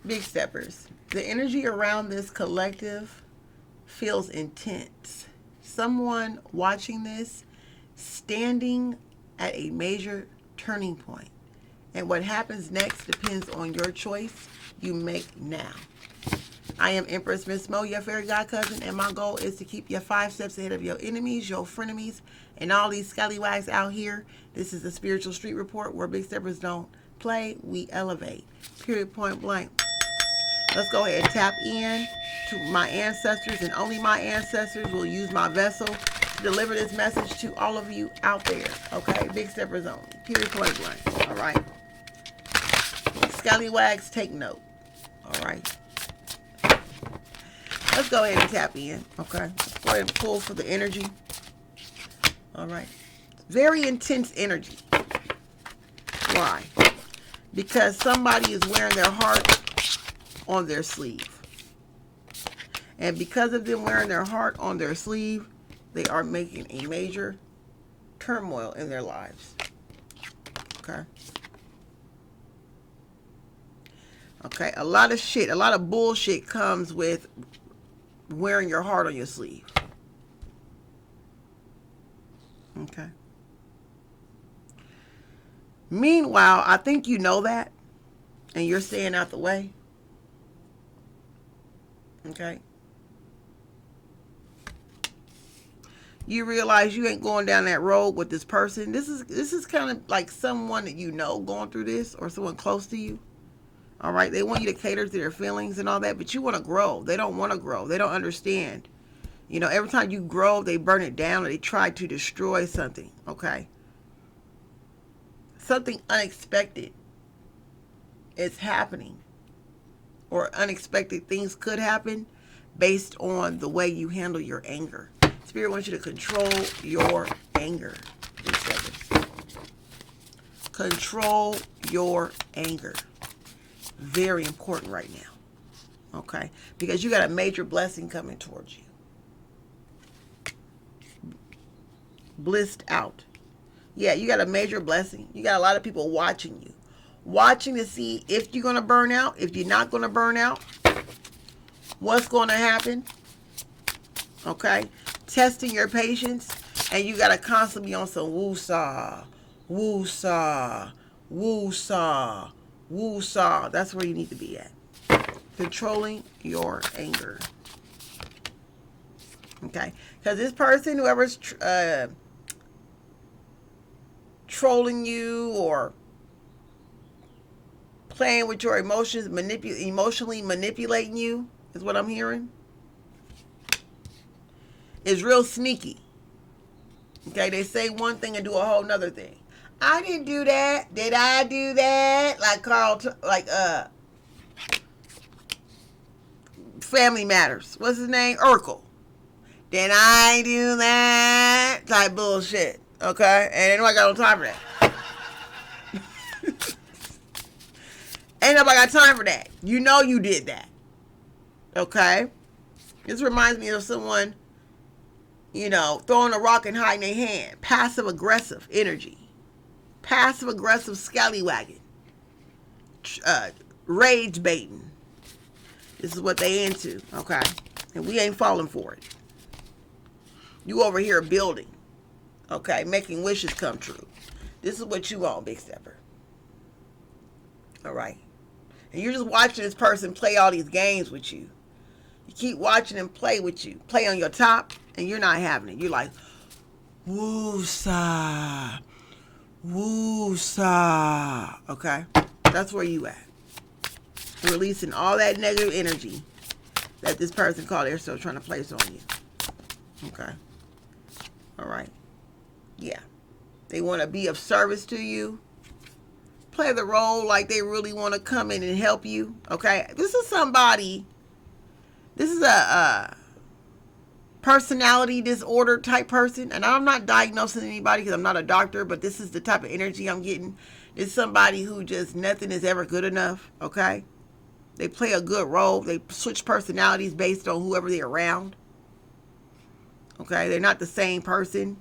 Big steppers. The energy around this collective feels intense. Someone watching this standing at a major turning point. And what happens next depends on your choice you make now. I am Empress Miss Mo, your fairy god cousin, and my goal is to keep you 5 steps ahead of your enemies, your frenemies, and all these scallywags out here. This is the Spiritual Street Report, where big steppers don't play, we elevate. Period, point blank. Let's go ahead and tap in to my ancestors, and only my ancestors will use my vessel to deliver this message to all of you out there. Okay, big steppers only. Period, point blank. All right. Scallywags, take note. All right. Let's go ahead and tap in. Okay. Let's go ahead and pull for the energy. All right. Very intense energy. Why? Because somebody is wearing their heart on their sleeve. And because of them wearing their heart on their sleeve, they are making a major turmoil in their lives. Okay. Okay. A lot of shit, a lot of bullshit comes with wearing your heart on your sleeve. Okay. Meanwhile, I think you know that, and you're staying out the way. Okay. You realize you ain't going down that road with this person. This is kind of like someone that you know going through this, or someone close to you. All right. They want you to cater to their feelings and all that, but you want to grow. They don't want to grow. They don't understand. You know, every time you grow, they burn it down, or they try to destroy something. Okay. Something unexpected is happening, or unexpected things could happen based on the way you handle your anger. Spirit wants you to control your anger. Control your anger. Very important right now. Okay? Because you got a major blessing coming towards you. Blissed out. Yeah, you got a major blessing. You got a lot of people watching you. Watching to see if you're going to burn out, if you're not going to burn out, what's going to happen. Okay? Testing your patience, and you got to constantly be on some woo-saw, woo-saw, woo-saw, woo-saw. That's where you need to be at. Controlling your anger. Okay? Because this person, whoever's trolling you or playing with your emotions, emotionally manipulating you, is what I'm hearing, is real sneaky. Okay, they say one thing and do a whole nother thing. I didn't do that. Did I do that? Like Family Matters. What's his name? Urkel. Did I do that? Type bullshit. Okay? And ain't nobody got no time for that. Ain't nobody got time for that. You know you did that. Okay? This reminds me of someone, you know, throwing a rock and hiding their hand. Passive aggressive energy. Passive aggressive scallywagging. Rage baiting. This is what they into. Okay? And we ain't falling for it. You over here building. Okay? Making wishes come true. This is what you want, Big Stepper. Alright? And you're just watching this person play all these games with you. You keep watching them play with you. Play on your top, and you're not having it. You're like, woo-saw. Woo-saw. Okay? That's where you at. Releasing all that negative energy that this person called they're still trying to place on you. Okay? Alright? Yeah. They want to be of service to you. Play the role like they really want to come in and help you. Okay? This is somebody... This is a personality disorder type person. And I'm not diagnosing anybody because I'm not a doctor, but this is the type of energy I'm getting. It's somebody who just nothing is ever good enough. Okay? They play a good role. They switch personalities based on whoever they're around. Okay? They're not the same person.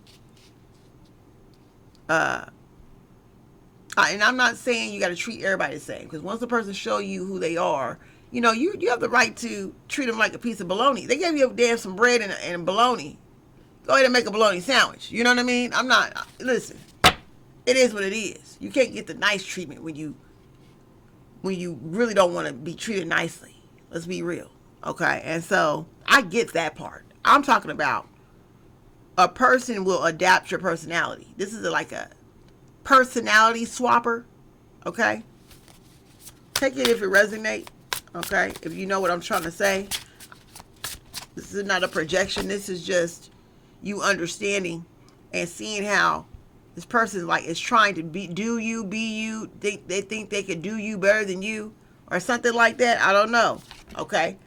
And I'm not saying you got to treat everybody the same, because once the person show you who they are, you have the right to treat them like a piece of bologna. They gave you a damn some bread and bologna. Go ahead and make a bologna sandwich. You know what I mean? Listen, it is what it is. You can't get the nice treatment when you really don't want to be treated nicely. Let's be real. Okay? And so I get that part. I'm talking about a person will adapt your personality. This is like a personality swapper. Okay? Take it if it resonates. Okay? If you know what I'm trying to say. This is not a projection. This is just you understanding and seeing how this person is trying to be you. They think they could do you better than you or something like that. I don't know. Okay.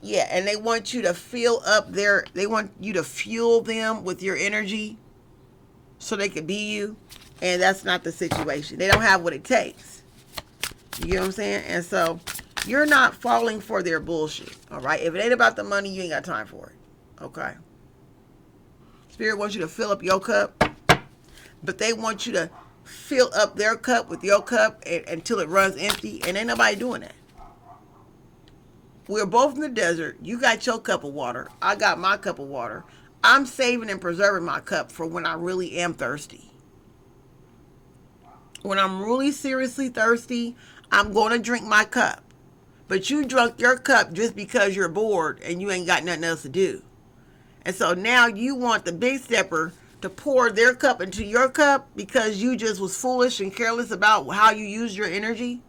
Yeah. And they want you to they want you to fuel them with your energy so they could be you. And that's not the situation. They don't have what it takes. You get what I'm saying? And so you're not falling for their bullshit. All right. If it ain't about the money, you ain't got time for it. Okay. Spirit wants you to fill up your cup, but they want you to fill up their cup with your cup until it runs empty, and ain't nobody doing that. We're both in the desert. You got your cup of water. I got my cup of water. I'm saving and preserving my cup for when I really am thirsty. When I'm really seriously thirsty, I'm going to drink my cup. But you drunk your cup just because you're bored and you ain't got nothing else to do. And so now you want the big stepper to pour their cup into your cup because you just was foolish and careless about how you use your energy.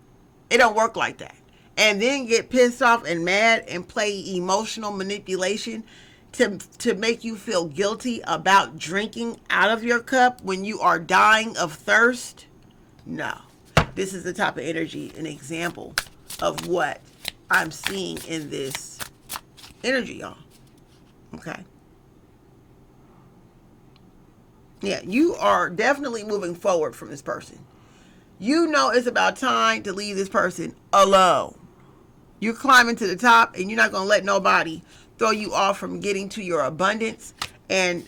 It don't work like that. And then get pissed off and mad and play emotional manipulation to make you feel guilty about drinking out of your cup when you are dying of thirst. No. This is the type of energy, an example of what I'm seeing in this energy, y'all. Okay. Yeah, you are definitely moving forward from this person. You know it's about time to leave this person alone. You're climbing to the top, and you're not going to let nobody throw you off from getting to your abundance and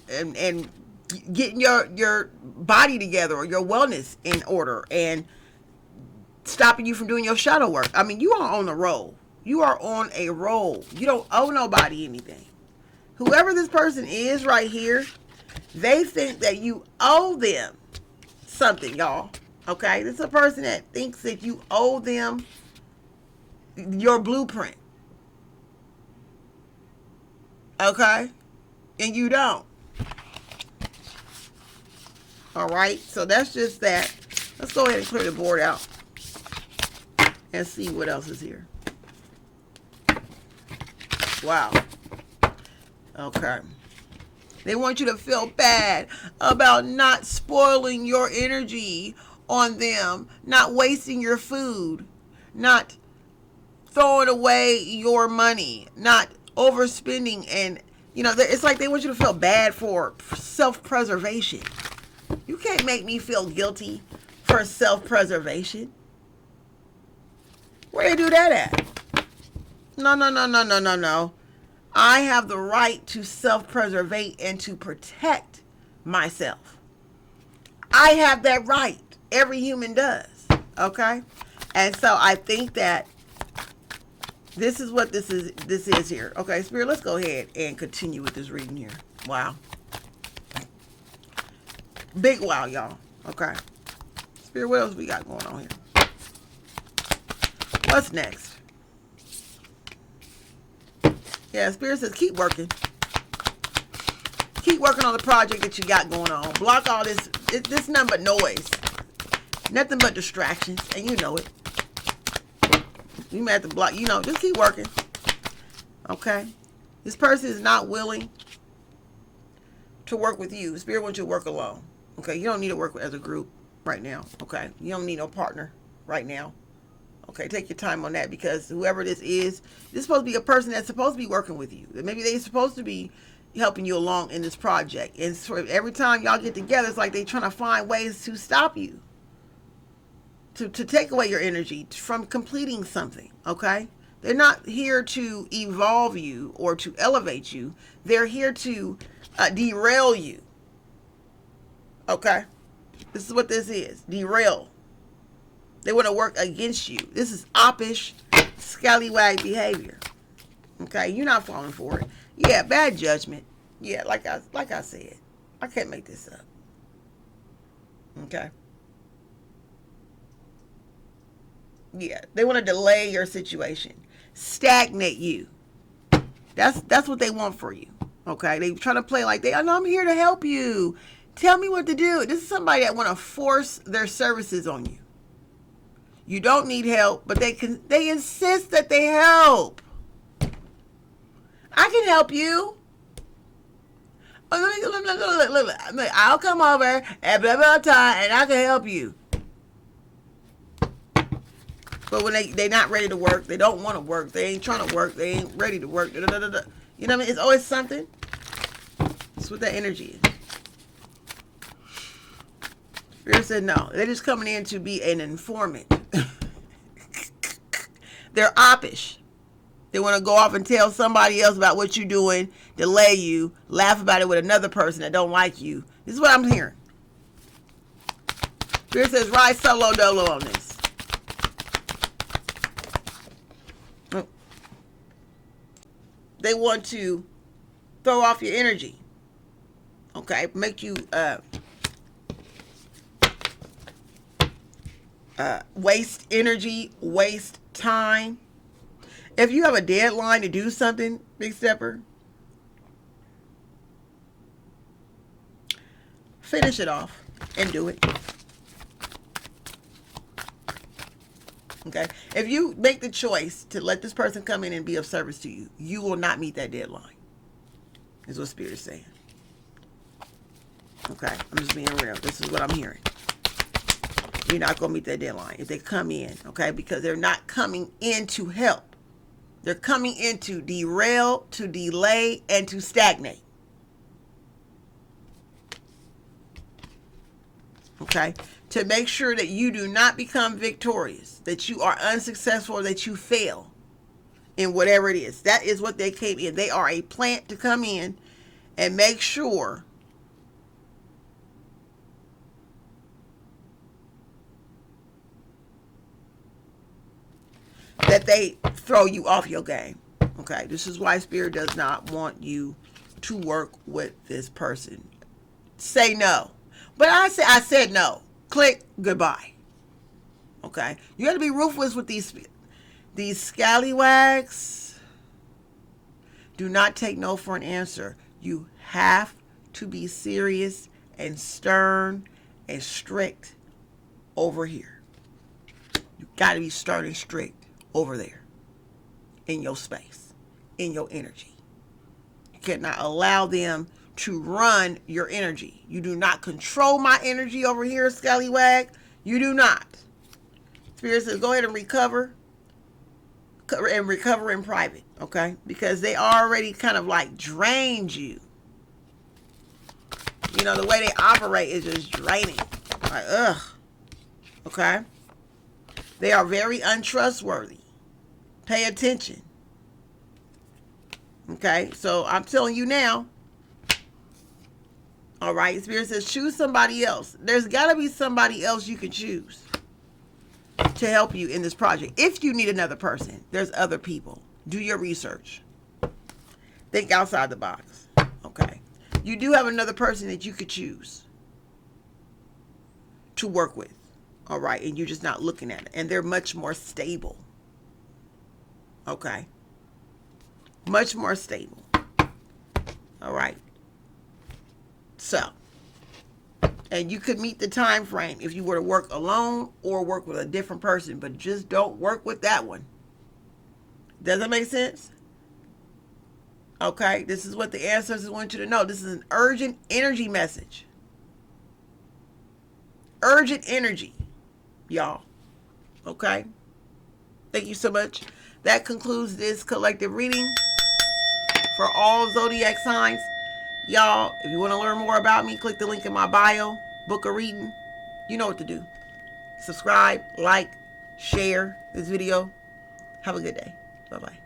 getting your body together or your wellness in order and stopping you from doing your shadow work. I mean, you are on a roll. You are on a roll. You don't owe nobody anything. Whoever this person is right here, they think that you owe them something, y'all. Okay? This is a person that thinks that you owe them your blueprint. Okay? And you don't. All right? So that's just that. Let's go ahead and clear the board out and see what else is here. Wow. Okay. They want you to feel bad about not spoiling your energy on them, not wasting your food, not throwing away your money, not overspending. And, it's like they want you to feel bad for self-preservation. You can't make me feel guilty for self-preservation. Where they do that at? No. I have the right to self-preservate and to protect myself. I have that right. Every human does. Okay? And so I think that this is what this is here. Okay, Spirit, let's go ahead and continue with this reading here. Wow. Big wow, y'all. Okay. Spirit, what else we got going on here? What's next? Yeah, Spirit says keep working. Keep working on the project that you got going on. Block all this. This nothing but noise. Nothing but distractions. And you know it. You may have to block. Just keep working. Okay? This person is not willing to work with you. Spirit wants you to work alone. Okay? You don't need to work as a group right now. Okay? You don't need no partner right now. Okay, take your time on that, because whoever this is supposed to be a person that's supposed to be working with you. Maybe they're supposed to be helping you along in this project. And so every time y'all get together, it's like they're trying to find ways to stop you, to take away your energy from completing something. Okay? They're not here to evolve you or to elevate you. They're here to derail you. Okay? This is what this is. Derail. They want to work against you. This is oppish, scallywag behavior. Okay, you're not falling for it. Yeah, bad judgment. Yeah, like I said, I can't make this up. Okay. Yeah, they want to delay your situation, stagnate you. That's what they want for you. Okay, they try to play like they. Oh, I'm here to help you. Tell me what to do. This is somebody that want to force their services on you. You don't need help, but they insist that they help. I can help you. Look, I'll come over at blah blah time and I can help you. But when they're not ready to work, they don't want to work, they ain't trying to work, they ain't ready to work. You know what I mean? It's always something. That's what that energy is. Spirit said no. They're just coming in to be an informant. They're oppish. They want to go off and tell somebody else about what you're doing, delay you, laugh about it with another person that don't like you. This is what I'm hearing. Spirit says ride solo dolo on this. They want to throw off your energy. Okay, make you waste energy, waste time. If you have a deadline to do something, Big Stepper, finish it off and do it. Okay? If you make the choice to let this person come in and be of service to you, you will not meet that deadline. Is what Spirit is saying. Okay? I'm just being real. This is what I'm hearing. You're not going to meet that deadline if they come in, okay? Because they're not coming in to help. They're coming in to derail, to delay, and to stagnate. Okay? To make sure that you do not become victorious, that you are unsuccessful, or that you fail in whatever it is. That is what they came in. They are a plant to come in and make sure that they throw you off your game. Okay, this is why Spirit does not want you to work with this person. Say no. But I said no. Click goodbye. Okay, you have to be ruthless with these scallywags. Do not take no for an answer. You have to be serious and stern and strict over here. You got to be stern and strict over there in your space, in your energy. You cannot allow them to run your energy. You do not control my energy over here, scallywag. You do not. Spirit says go ahead and recover in private, okay? Because they already kind of like drained you. You know, the way they operate is just draining. Like, ugh. Okay? They are very untrustworthy. Pay attention. Okay? So I'm telling you now. All right? Spirit says choose somebody else. There's got to be somebody else you can choose to help you in this project. If you need another person, there's other people. Do your research. Think outside the box. Okay? You do have another person that you could choose to work with. All right? And you're just not looking at it. And they're much more stable. Okay? Much more stable. All right? So, and you could meet the time frame if you were to work alone or work with a different person, but just don't work with that one. Does that make sense? Okay, this is what the ancestors want you to know. This is an urgent energy message. Urgent energy, y'all. Okay? Thank you so much. That concludes this collective reading for all zodiac signs. Y'all, if you want to learn more about me, click the link in my bio. Book a reading. You know what to do. Subscribe, like, share this video. Have a good day. Bye-bye.